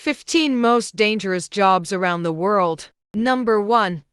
15 most dangerous jobs around the world. Number 1.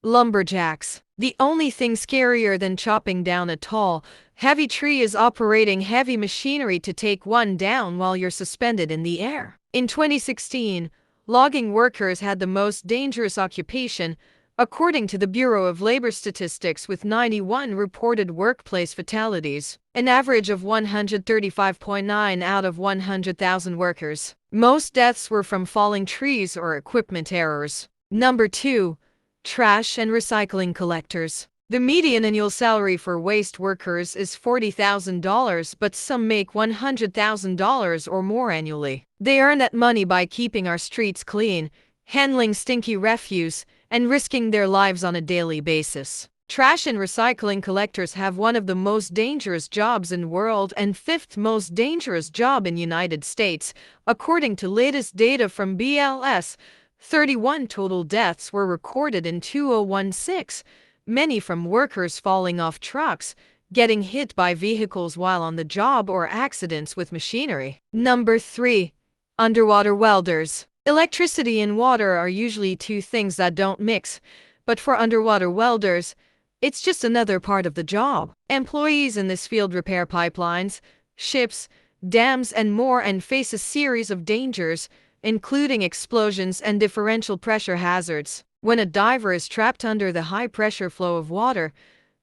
Lumberjacks. The only thing scarier than chopping down a tall, heavy tree is operating heavy machinery to take one down while you're suspended in the air. In 2016, logging workers had the most dangerous occupation, according to the Bureau of Labor Statistics, with 91 reported workplace fatalities, an average of 135.9 out of 100,000 workers. Most deaths were from falling trees or equipment errors. Number 2. Trash and recycling collectors. The median annual salary for waste workers is $40,000, but some make $100,000 or more annually. They earn that money by keeping our streets clean, handling stinky refuse, and risking their lives on a daily basis. Trash and recycling collectors have one of the most dangerous jobs in the world and fifth most dangerous job in United States, according to latest data from BLS. 31 total deaths were recorded in 2016, many from workers falling off trucks, getting hit by vehicles while on the job, or accidents with machinery. Number 3. Underwater welders. Electricity and water are usually two things that don't mix, but for underwater welders, it's just another part of the job. Employees in this field repair pipelines, ships, dams, and more, and face a series of dangers, including explosions and differential pressure hazards. When a diver is trapped under the high-pressure flow of water,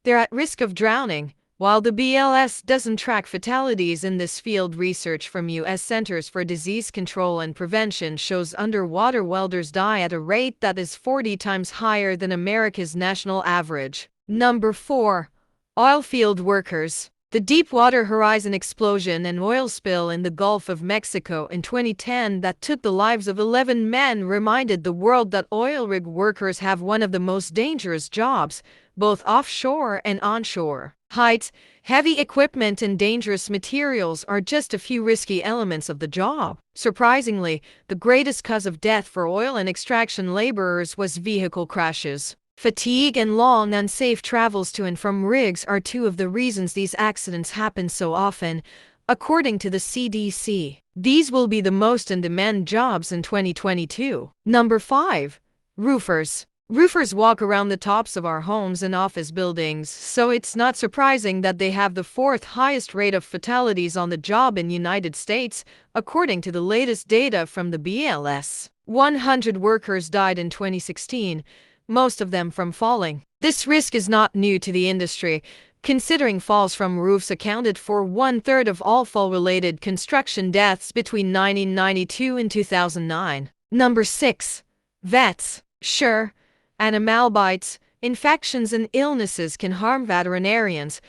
they're at risk of drowning. While the BLS doesn't track fatalities in this field, research from U.S. Centers for Disease Control and Prevention shows underwater welders die at a rate that is 40 times higher than America's national average. Number 4. Oil field workers. The Deepwater Horizon explosion and oil spill in the Gulf of Mexico in 2010 that took the lives of 11 men reminded the world that oil rig workers have one of the most dangerous jobs, both offshore and onshore. Heights, heavy equipment, and dangerous materials are just a few risky elements of the job. Surprisingly, the greatest cause of death for oil and extraction laborers was vehicle crashes. Fatigue and long, unsafe travels to and from rigs are two of the reasons these accidents happen so often, according to the CDC. These will be the most in-demand jobs in 2022. Number 5. Roofers. Roofers walk around the tops of our homes and office buildings, so it's not surprising that they have the fourth highest rate of fatalities on the job in the United States, according to the latest data from the BLS. 100 workers died in 2016, most of them from falling. This risk is not new to the industry, considering falls from roofs accounted for 1/3 of all fall-related construction deaths between 1992 and 2009. Number 6. Vets. Sure, animal bites, infections, and illnesses can harm veterinarians,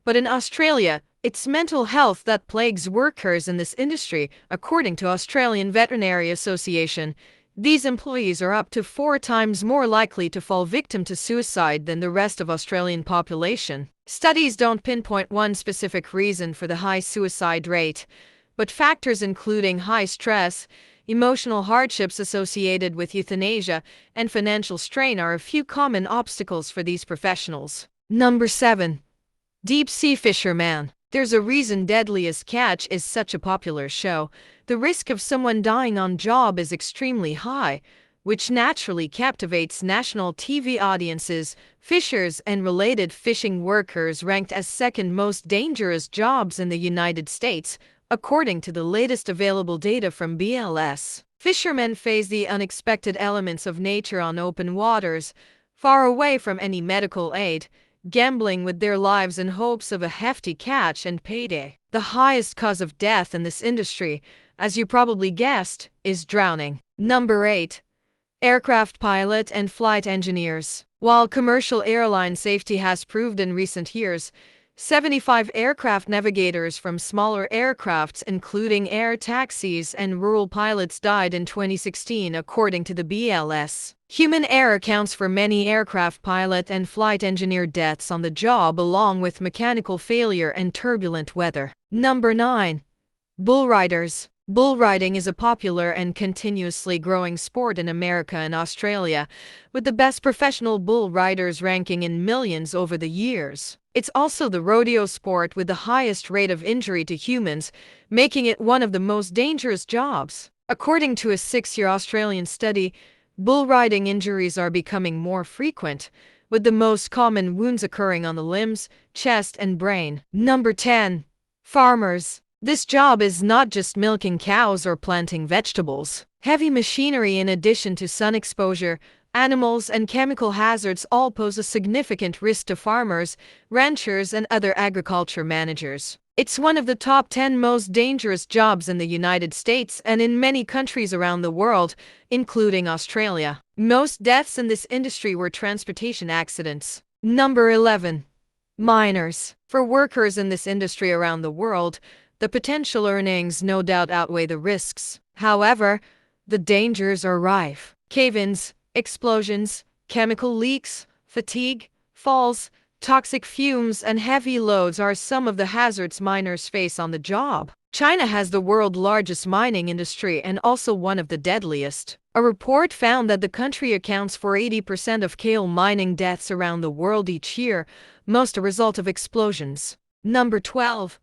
but in Australia, it's mental health that plagues workers in this industry, according to Australian Veterinary Association. These employees are up to 4 times more likely to fall victim to suicide than the rest of Australian population. Studies don't pinpoint one specific reason for the high suicide rate, but factors including high stress, emotional hardships associated with euthanasia, and financial strain are a few common obstacles for these professionals. Number 7. Deep sea fisherman. There's a reason Deadliest Catch is such a popular show. The risk of someone dying on job is extremely high, which naturally captivates national TV audiences. Fishers and related fishing workers ranked as second most dangerous jobs in the United States, according to the latest available data from BLS. Fishermen face the unexpected elements of nature on open waters, far away from any medical aid, gambling with their lives in hopes of a hefty catch and payday. The highest cause of death in this industry, as you probably guessed, is drowning. Number 8. Aircraft pilot and flight engineers. While commercial airline safety has improved in recent years, 75 aircraft navigators from smaller aircrafts, including air taxis and rural pilots, died in 2016, according to the BLS. Human error accounts for many aircraft pilot and flight engineer deaths on the job, along with mechanical failure and turbulent weather. Number 9. Bull riders. Bull riding is a popular and continuously growing sport in America and Australia, with the best professional bull riders ranking in millions over the years. It's also the rodeo sport with the highest rate of injury to humans, making it one of the most dangerous jobs. According to a 6-year Australian study, bull riding injuries are becoming more frequent, with the most common wounds occurring on the limbs, chest, and brain. Number 10. Farmers. This job is not just milking cows or planting vegetables. Heavy machinery, in addition to sun exposure, animals, and chemical hazards, all pose a significant risk to farmers, ranchers, and other agriculture managers. It's one of the top 10 most dangerous jobs in the United States and in many countries around the world, including Australia. Most deaths in this industry were transportation accidents. Number 11. Miners. For workers in this industry around the world, the potential earnings no doubt outweigh the risks. However, the dangers are rife. Cave-ins, explosions, chemical leaks, fatigue, falls, toxic fumes, and heavy loads are some of the hazards miners face on the job. China has the world's largest mining industry and also one of the deadliest. A report found that the country accounts for 80% of coal mining deaths around the world each year, most a result of explosions. Number 12.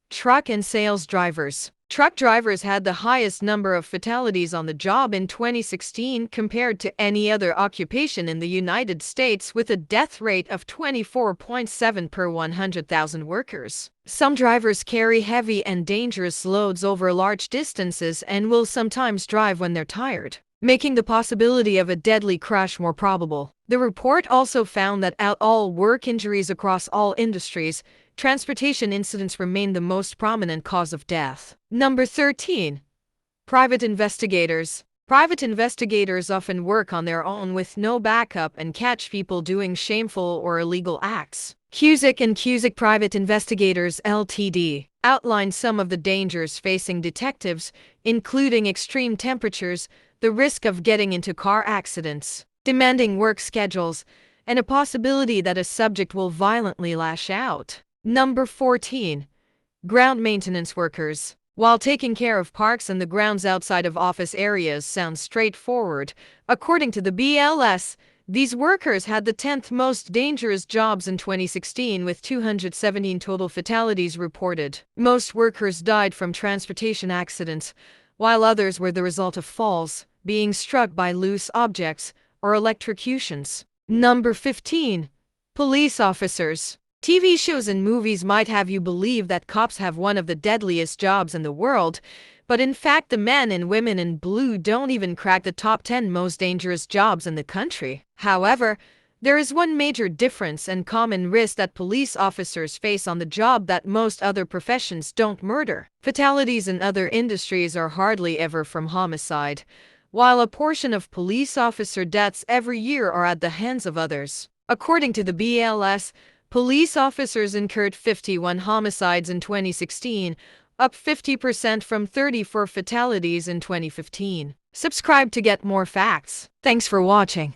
Truck and sales drivers. Truck drivers had the highest number of fatalities on the job in 2016 compared to any other occupation in the United States, with a death rate of 24.7 per 100,000 workers. Some drivers carry heavy and dangerous loads over large distances and will sometimes drive when they're tired, making the possibility of a deadly crash more probable. The report also found that out of all work injuries across all industries, transportation incidents remain the most prominent cause of death. Number 13. Private investigators. Private investigators often work on their own with no backup and catch people doing shameful or illegal acts. Cusick and Cusick Private Investigators Ltd. outline some of the dangers facing detectives, including extreme temperatures, the risk of getting into car accidents, demanding work schedules, and a possibility that a subject will violently lash out. Number 14. Ground maintenance workers. While taking care of parks and the grounds outside of office areas sounds straightforward, according to the BLS, these workers had the 10th most dangerous jobs in 2016, with 217 total fatalities reported. Most workers died from transportation accidents, while others were the result of falls, being struck by loose objects, or electrocutions. Number 15. Police officers. TV shows and movies might have you believe that cops have one of the deadliest jobs in the world, but in fact the men and women in blue don't even crack the top 10 most dangerous jobs in the country. However, there is one major difference and common risk that police officers face on the job that most other professions don't: murder. Fatalities in other industries are hardly ever from homicide, while a portion of police officer deaths every year are at the hands of others. According to the BLS, police officers incurred 51 homicides in 2016, up 50% from 34 fatalities in 2015. Subscribe to get more facts. Thanks for watching.